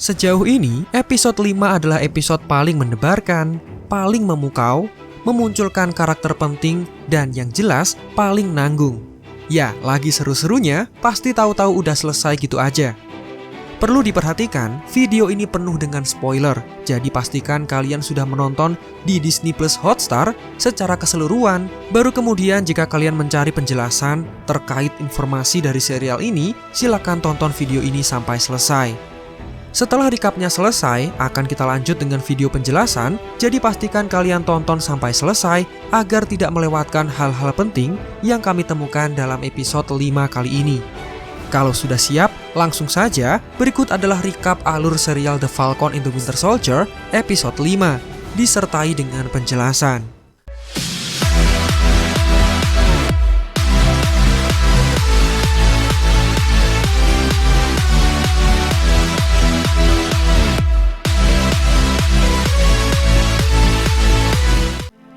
Sejauh ini, episode 5 adalah episode paling mendebarkan, paling memukau, memunculkan karakter penting, dan yang jelas paling nanggung. Ya, lagi seru-serunya, pasti tahu-tahu udah selesai gitu aja. Perlu diperhatikan, video ini penuh dengan spoiler, jadi pastikan kalian sudah menonton di Disney Plus Hotstar secara keseluruhan. Baru kemudian jika kalian mencari penjelasan terkait informasi dari serial ini, silakan tonton video ini sampai selesai. Setelah recapnya selesai, akan kita lanjut dengan video penjelasan, jadi pastikan kalian tonton sampai selesai agar tidak melewatkan hal-hal penting yang kami temukan dalam episode 5 kali ini. Kalau sudah siap, langsung saja, berikut adalah recap alur serial The Falcon and the Winter Soldier episode 5, disertai dengan penjelasan.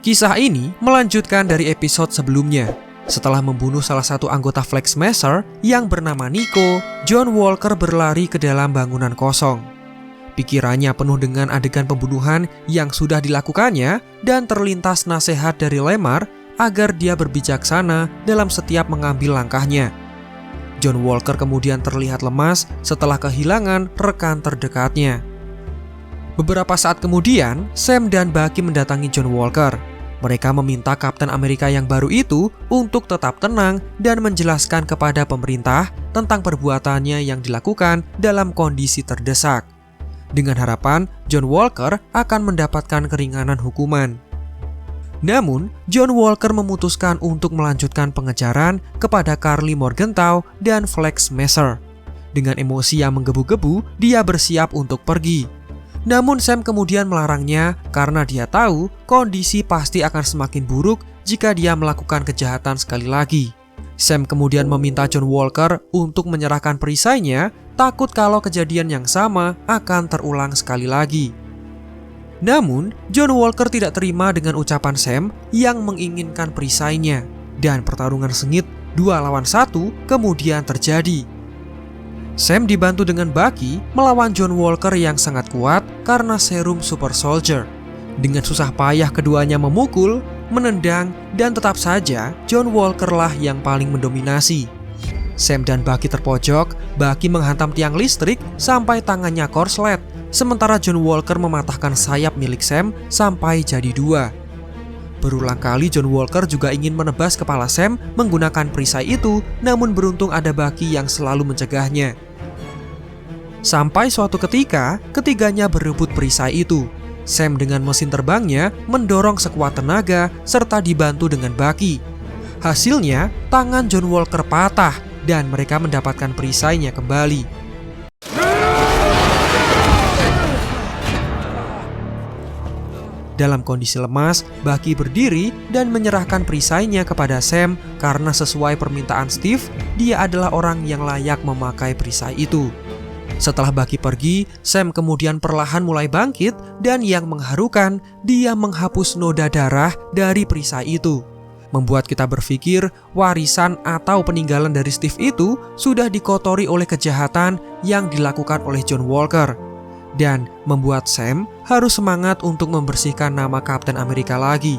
Kisah ini melanjutkan dari episode sebelumnya. Setelah membunuh salah satu anggota Flag Smasher yang bernama Nico, John Walker berlari ke dalam bangunan kosong. Pikirannya penuh dengan adegan pembunuhan yang sudah dilakukannya dan terlintas nasihat dari Lemar agar dia berbijaksana dalam setiap mengambil langkahnya. John Walker kemudian terlihat lemas setelah kehilangan rekan terdekatnya. Beberapa saat kemudian, Sam dan Bucky mendatangi John Walker. Mereka meminta Kapten Amerika yang baru itu untuk tetap tenang dan menjelaskan kepada pemerintah tentang perbuatannya yang dilakukan dalam kondisi terdesak. Dengan harapan John Walker akan mendapatkan keringanan hukuman. Namun, John Walker memutuskan untuk melanjutkan pengejaran kepada Karli Morgenthau dan Flag Smasher. Dengan emosi yang menggebu-gebu, dia bersiap untuk pergi. Namun Sam kemudian melarangnya karena dia tahu kondisi pasti akan semakin buruk jika dia melakukan kejahatan sekali lagi. Sam kemudian meminta John Walker untuk menyerahkan perisainya, takut kalau kejadian yang sama akan terulang sekali lagi. Namun, John Walker tidak terima dengan ucapan Sam yang menginginkan perisainya, dan pertarungan sengit 2 lawan 1 kemudian terjadi. Sam dibantu dengan Bucky melawan John Walker yang sangat kuat karena serum Super Soldier. Dengan susah payah keduanya memukul, menendang, dan tetap saja John Walker lah yang paling mendominasi. Sam dan Bucky terpojok, Bucky menghantam tiang listrik sampai tangannya korslet, sementara John Walker mematahkan sayap milik Sam sampai jadi 2. Berulang kali John Walker juga ingin menebas kepala Sam menggunakan perisai itu, namun beruntung ada Bucky yang selalu mencegahnya. Sampai suatu ketika, ketiganya berebut perisai itu. Sam dengan mesin terbangnya mendorong sekuat tenaga serta dibantu dengan Bucky. Hasilnya, tangan John Walker patah dan mereka mendapatkan perisainya kembali. Dalam kondisi lemas, Bucky berdiri dan menyerahkan perisainya kepada Sam karena sesuai permintaan Steve, dia adalah orang yang layak memakai perisai itu. Setelah Bucky pergi, Sam kemudian perlahan mulai bangkit dan yang mengharukan, dia menghapus noda darah dari perisai itu. Membuat kita berpikir warisan atau peninggalan dari Steve itu sudah dikotori oleh kejahatan yang dilakukan oleh John Walker. Dan membuat Sam harus semangat untuk membersihkan nama Kapten Amerika lagi.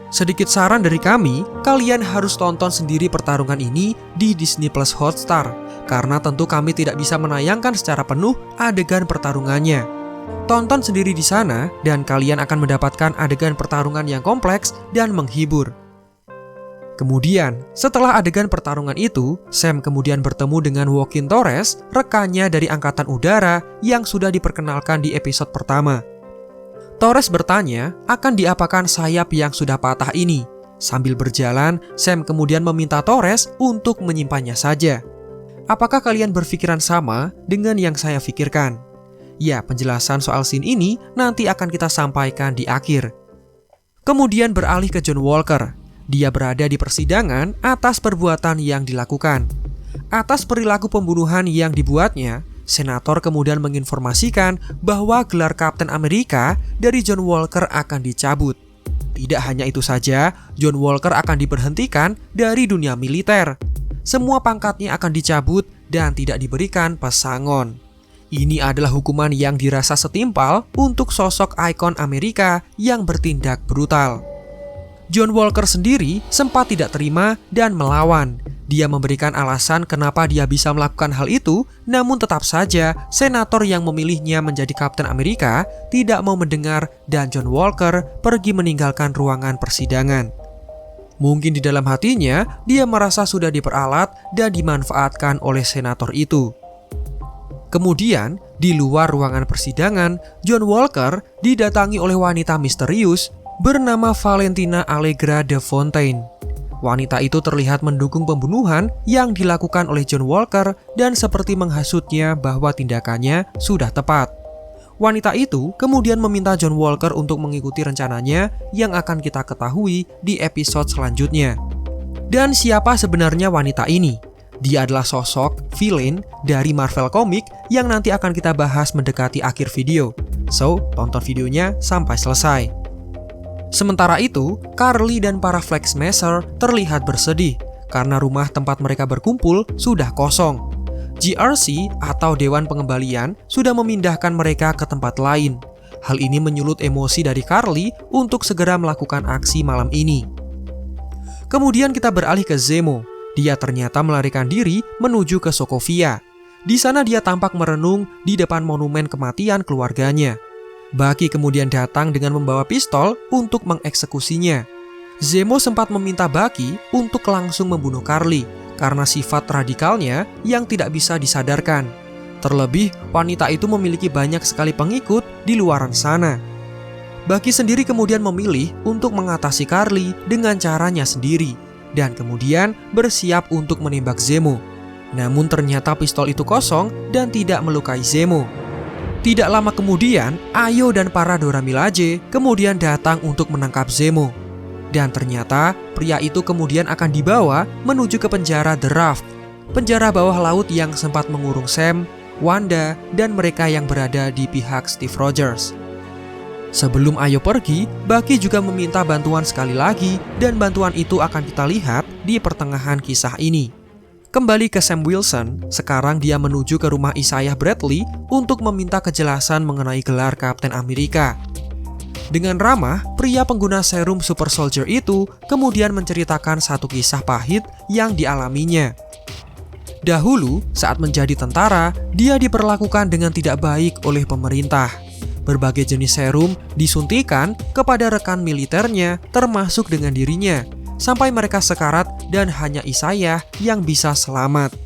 Sedikit saran dari kami, kalian harus tonton sendiri pertarungan ini di Disney Plus Hotstar, karena tentu kami tidak bisa menayangkan secara penuh adegan pertarungannya. Tonton sendiri di sana dan kalian akan mendapatkan adegan pertarungan yang kompleks dan menghibur. Kemudian, setelah adegan pertarungan itu, Sam kemudian bertemu dengan Joaquin Torres, rekannya dari Angkatan Udara yang sudah diperkenalkan di episode pertama. Torres bertanya akan diapakan sayap yang sudah patah ini. Sambil berjalan, Sam kemudian meminta Torres untuk menyimpannya saja. Apakah kalian berpikiran sama dengan yang saya pikirkan? Ya, penjelasan soal scene ini nanti akan kita sampaikan di akhir. Kemudian beralih ke John Walker. Dia berada di persidangan atas perbuatan yang dilakukan. Atas perilaku pembunuhan yang dibuatnya, Senator kemudian menginformasikan bahwa gelar Kapten Amerika dari John Walker akan dicabut. Tidak hanya itu saja, John Walker akan diberhentikan dari dunia militer. Semua pangkatnya akan dicabut dan tidak diberikan pesangon. Ini adalah hukuman yang dirasa setimpal untuk sosok ikon Amerika yang bertindak brutal. John Walker sendiri sempat tidak terima dan melawan. Dia memberikan alasan kenapa dia bisa melakukan hal itu, namun tetap saja senator yang memilihnya menjadi Kapten Amerika tidak mau mendengar dan John Walker pergi meninggalkan ruangan persidangan. Mungkin di dalam hatinya, dia merasa sudah diperalat dan dimanfaatkan oleh senator itu. Kemudian, di luar ruangan persidangan, John Walker didatangi oleh wanita misterius bernama Valentina Allegra de Fontaine. Wanita itu terlihat mendukung pembunuhan yang dilakukan oleh John Walker dan seperti menghasutnya bahwa tindakannya sudah tepat. Wanita itu kemudian meminta John Walker untuk mengikuti rencananya yang akan kita ketahui di episode selanjutnya. Dan siapa sebenarnya wanita ini? Dia adalah sosok villain dari Marvel Comics yang nanti akan kita bahas mendekati akhir video. So, tonton videonya sampai selesai. Sementara itu, Carly dan para Flag Smasher terlihat bersedih karena rumah tempat mereka berkumpul sudah kosong. GRC atau Dewan Pengembalian sudah memindahkan mereka ke tempat lain. Hal ini menyulut emosi dari Carly untuk segera melakukan aksi malam ini. Kemudian kita beralih ke Zemo. Dia ternyata melarikan diri menuju ke Sokovia. Di sana dia tampak merenung di depan monumen kematian keluarganya. Bucky kemudian datang dengan membawa pistol untuk mengeksekusinya. Zemo sempat meminta Bucky untuk langsung membunuh Carly karena sifat radikalnya yang tidak bisa disadarkan. Terlebih, wanita itu memiliki banyak sekali pengikut di luaran sana. Bucky sendiri kemudian memilih untuk mengatasi Carly dengan caranya sendiri dan kemudian bersiap untuk menembak Zemo. Namun ternyata pistol itu kosong dan tidak melukai Zemo. Tidak lama kemudian, Ayo dan para Dora Milaje kemudian datang untuk menangkap Zemo. Dan ternyata pria itu kemudian akan dibawa menuju ke penjara The Raft, penjara bawah laut yang sempat mengurung Sam, Wanda, dan mereka yang berada di pihak Steve Rogers. Sebelum Ayo pergi, Bucky juga meminta bantuan sekali lagi dan bantuan itu akan kita lihat di pertengahan kisah ini. Kembali ke Sam Wilson, sekarang dia menuju ke rumah Isaiah Bradley untuk meminta kejelasan mengenai gelar Kapten Amerika. Dengan ramah, pria pengguna serum Super Soldier itu kemudian menceritakan satu kisah pahit yang dialaminya. Dahulu, saat menjadi tentara, dia diperlakukan dengan tidak baik oleh pemerintah. Berbagai jenis serum disuntikan kepada rekan militernya termasuk dengan dirinya, sampai mereka sekarat dan hanya Isaiah yang bisa selamat.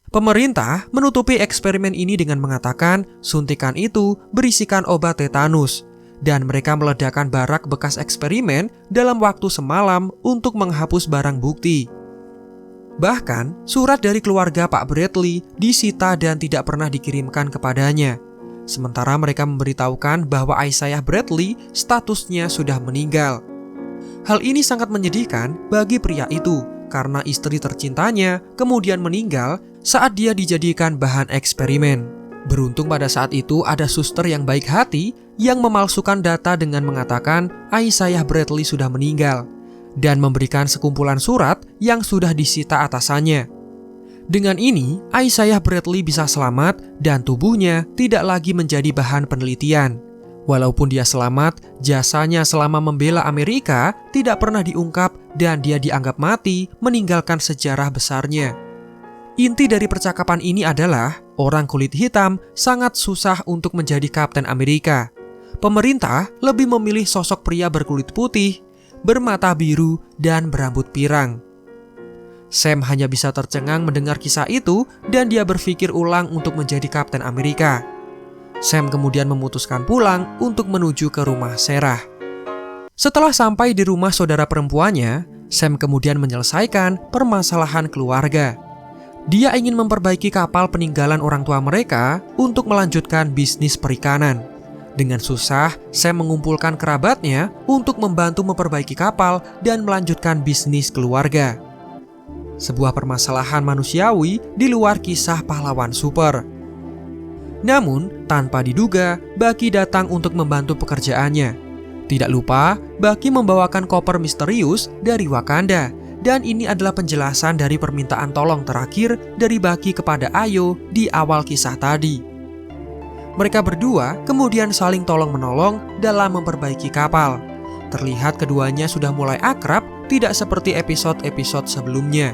Pemerintah menutupi eksperimen ini dengan mengatakan suntikan itu berisikan obat tetanus dan mereka meledakkan barak bekas eksperimen dalam waktu semalam untuk menghapus barang bukti. Bahkan, surat dari keluarga Pak Bradley disita dan tidak pernah dikirimkan kepadanya. Sementara mereka memberitahukan bahwa Isaiah Bradley statusnya sudah meninggal. Hal ini sangat menyedihkan bagi pria itu karena istri tercintanya kemudian meninggal saat dia dijadikan bahan eksperimen. Beruntung pada saat itu ada suster yang baik hati yang memalsukan data dengan mengatakan Isaiah Bradley sudah meninggal dan memberikan sekumpulan surat yang sudah disita atasannya. Dengan ini, Isaiah Bradley bisa selamat dan tubuhnya tidak lagi menjadi bahan penelitian. Walaupun dia selamat, jasanya selama membela Amerika tidak pernah diungkap dan dia dianggap mati meninggalkan sejarah besarnya. Inti dari percakapan ini adalah orang kulit hitam sangat susah untuk menjadi Kapten Amerika. Pemerintah lebih memilih sosok pria berkulit putih, bermata biru, dan berambut pirang. Sam hanya bisa tercengang mendengar kisah itu dan dia berpikir ulang untuk menjadi Kapten Amerika. Sam kemudian memutuskan pulang untuk menuju ke rumah Sarah. Setelah sampai di rumah saudara perempuannya, Sam kemudian menyelesaikan permasalahan keluarga. Dia ingin memperbaiki kapal peninggalan orang tua mereka untuk melanjutkan bisnis perikanan. Dengan susah, Sam mengumpulkan kerabatnya untuk membantu memperbaiki kapal dan melanjutkan bisnis keluarga. Sebuah permasalahan manusiawi di luar kisah pahlawan super. Namun, tanpa diduga, Bucky datang untuk membantu pekerjaannya. Tidak lupa, Bucky membawakan koper misterius dari Wakanda, dan ini adalah penjelasan dari permintaan tolong terakhir dari Bucky kepada Ayo di awal kisah tadi. Mereka berdua kemudian saling tolong-menolong dalam memperbaiki kapal. Terlihat keduanya sudah mulai akrab, tidak seperti episode-episode sebelumnya.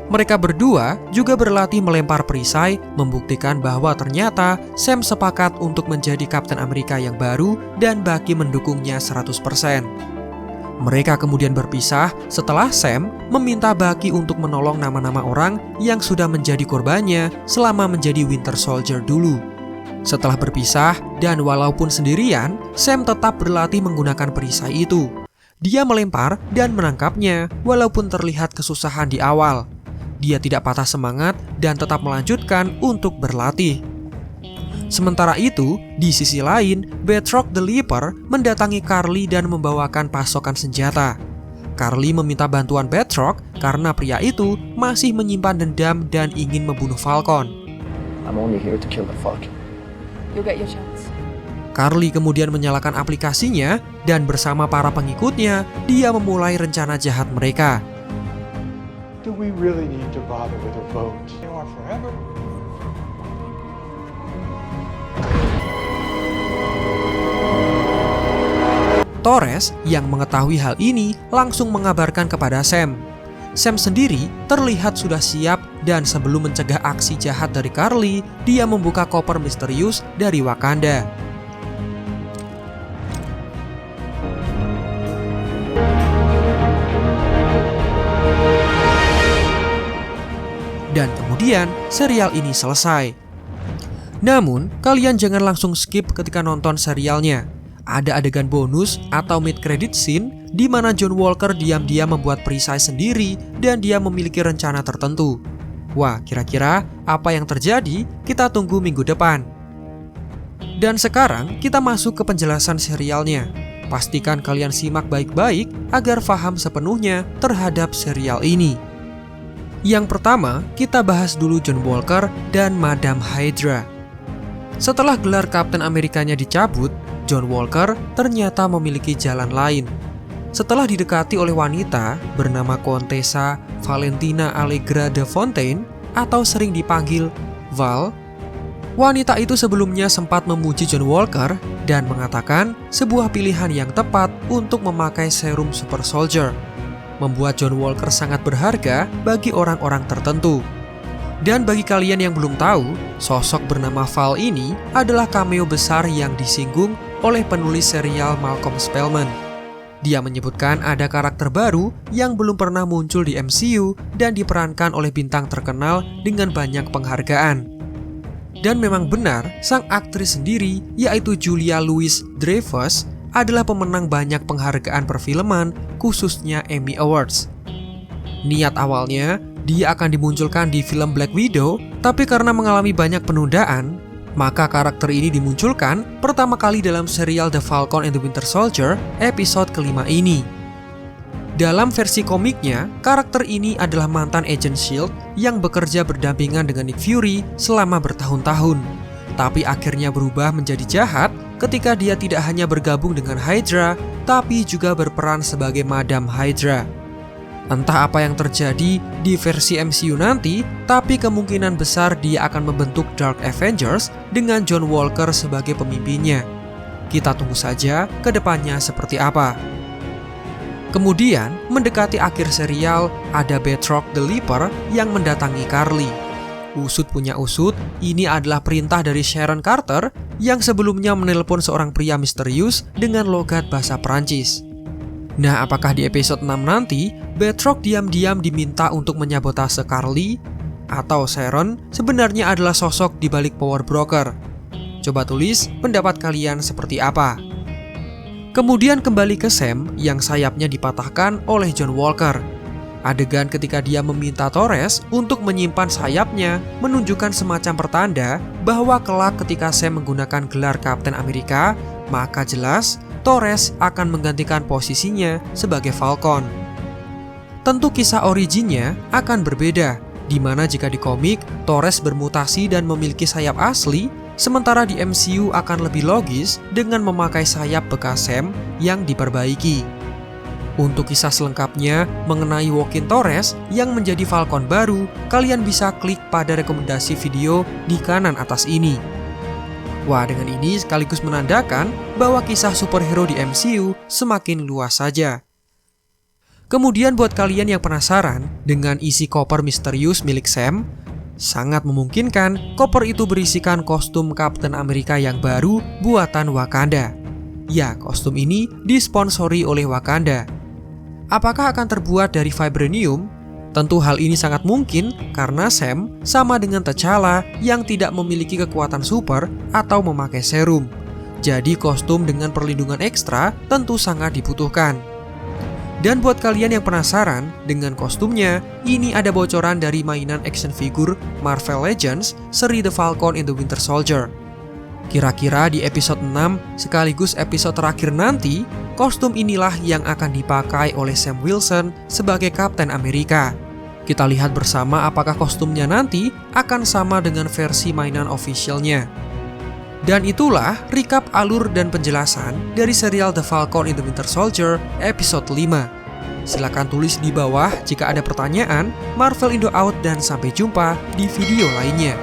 Mereka berdua juga berlatih melempar perisai, membuktikan bahwa ternyata Sam sepakat untuk menjadi Kapten Amerika yang baru dan Bucky mendukungnya 100%. Mereka kemudian berpisah setelah Sam meminta Bucky untuk menolong nama-nama orang yang sudah menjadi korbannya selama menjadi Winter Soldier dulu. Setelah berpisah dan walaupun sendirian, Sam tetap berlatih menggunakan perisai itu. Dia melempar dan menangkapnya walaupun terlihat kesusahan di awal. Dia tidak patah semangat dan tetap melanjutkan untuk berlatih. Sementara itu, di sisi lain, Batroc the Leaper mendatangi Karli dan membawakan pasokan senjata. Karli meminta bantuan Batroc karena pria itu masih menyimpan dendam dan ingin membunuh Falcon. I'm only here to kill the Falcon. You'll get your chance. Karli kemudian menyalakan aplikasinya dan bersama para pengikutnya, dia memulai rencana jahat mereka. Do we really need to bother with a vote? They are forever. Torres yang mengetahui hal ini langsung mengabarkan kepada Sam. Sam sendiri terlihat sudah siap dan sebelum mencegah aksi jahat dari Karli, dia membuka koper misterius dari Wakanda. Dan kemudian serial ini selesai. Namun, kalian jangan langsung skip ketika nonton serialnya. Ada adegan bonus atau mid-credit scene di mana John Walker diam-diam membuat perisai sendiri dan dia memiliki rencana tertentu. Wah, kira-kira apa yang terjadi? Kita tunggu minggu depan. Dan sekarang kita masuk ke penjelasan serialnya. Pastikan kalian simak baik-baik agar paham sepenuhnya terhadap serial ini. Yang pertama, kita bahas dulu John Walker dan Madam Hydra. Setelah gelar Kapten Amerikanya dicabut, John Walker ternyata memiliki jalan lain. Setelah didekati oleh wanita bernama Contessa Valentina Allegra de Fontaine atau sering dipanggil Val, wanita itu sebelumnya sempat memuji John Walker dan mengatakan sebuah pilihan yang tepat untuk memakai serum Super Soldier, membuat John Walker sangat berharga bagi orang-orang tertentu. Dan bagi kalian yang belum tahu, sosok bernama Val ini adalah cameo besar yang disinggung oleh penulis serial Malcolm Spellman. Dia menyebutkan ada karakter baru yang belum pernah muncul di MCU dan diperankan oleh bintang terkenal dengan banyak penghargaan. Dan memang benar, sang aktris sendiri, yaitu Julia Louis-Dreyfus, adalah pemenang banyak penghargaan perfilman, khususnya Emmy Awards. Niat awalnya, dia akan dimunculkan di film Black Widow, tapi karena mengalami banyak penundaan, maka karakter ini dimunculkan pertama kali dalam serial The Falcon and the Winter Soldier episode kelima ini. Dalam versi komiknya, karakter ini adalah mantan agent S.H.I.E.L.D. yang bekerja berdampingan dengan Nick Fury selama bertahun-tahun, tapi akhirnya berubah menjadi jahat ketika dia tidak hanya bergabung dengan Hydra, tapi juga berperan sebagai Madam Hydra. Entah apa yang terjadi di versi MCU nanti, tapi kemungkinan besar dia akan membentuk Dark Avengers dengan John Walker sebagai pemimpinnya. Kita tunggu saja ke depannya seperti apa. Kemudian, mendekati akhir serial, ada Batroc the Leaper yang mendatangi Karli. Usut punya usut, ini adalah perintah dari Sharon Carter yang sebelumnya menelpon seorang pria misterius dengan logat bahasa Perancis. Nah, apakah di episode 6 nanti, Batroc diam-diam diminta untuk menyabotase Karli? Atau Sharon sebenarnya adalah sosok di balik Power Broker? Coba tulis pendapat kalian seperti apa. Kemudian kembali ke Sam yang sayapnya dipatahkan oleh John Walker. Adegan ketika dia meminta Torres untuk menyimpan sayapnya menunjukkan semacam pertanda bahwa kelak ketika Sam menggunakan gelar Kapten Amerika, maka jelas Torres akan menggantikan posisinya sebagai Falcon. Tentu kisah originnya akan berbeda, di mana jika di komik Torres bermutasi dan memiliki sayap asli, sementara di MCU akan lebih logis dengan memakai sayap bekas Sam yang diperbaiki. Untuk kisah selengkapnya mengenai Joaquin Torres yang menjadi Falcon baru, kalian bisa klik pada rekomendasi video di kanan atas ini. Wah, dengan ini sekaligus menandakan bahwa kisah superhero di MCU semakin luas saja. Kemudian buat kalian yang penasaran dengan isi koper misterius milik Sam, sangat memungkinkan koper itu berisikan kostum Kapten Amerika yang baru buatan Wakanda. Ya, kostum ini disponsori oleh Wakanda. Apakah akan terbuat dari vibranium? Tentu hal ini sangat mungkin karena Sam sama dengan T'Challa yang tidak memiliki kekuatan super atau memakai serum. Jadi kostum dengan perlindungan ekstra tentu sangat dibutuhkan. Dan buat kalian yang penasaran dengan kostumnya, ini ada bocoran dari mainan action figure Marvel Legends seri The Falcon and the Winter Soldier. Kira-kira di episode 6 sekaligus episode terakhir nanti, kostum inilah yang akan dipakai oleh Sam Wilson sebagai Kapten Amerika. Kita lihat bersama apakah kostumnya nanti akan sama dengan versi mainan officialnya. Dan itulah recap alur dan penjelasan dari serial The Falcon and the Winter Soldier episode 5. Silakan tulis di bawah jika ada pertanyaan. Marvel Indo out dan sampai jumpa di video lainnya.